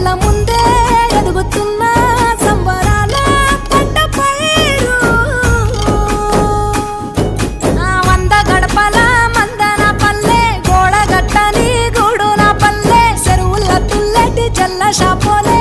కళ్ళ ముందే ఎదుగుతున్న సంబరాల పంట పైరు వంద గడపల మందన పల్లె గోడ గట్టని గూడు నా పల్లె చెరువుల తుల్లటి జల్ల షాపోలే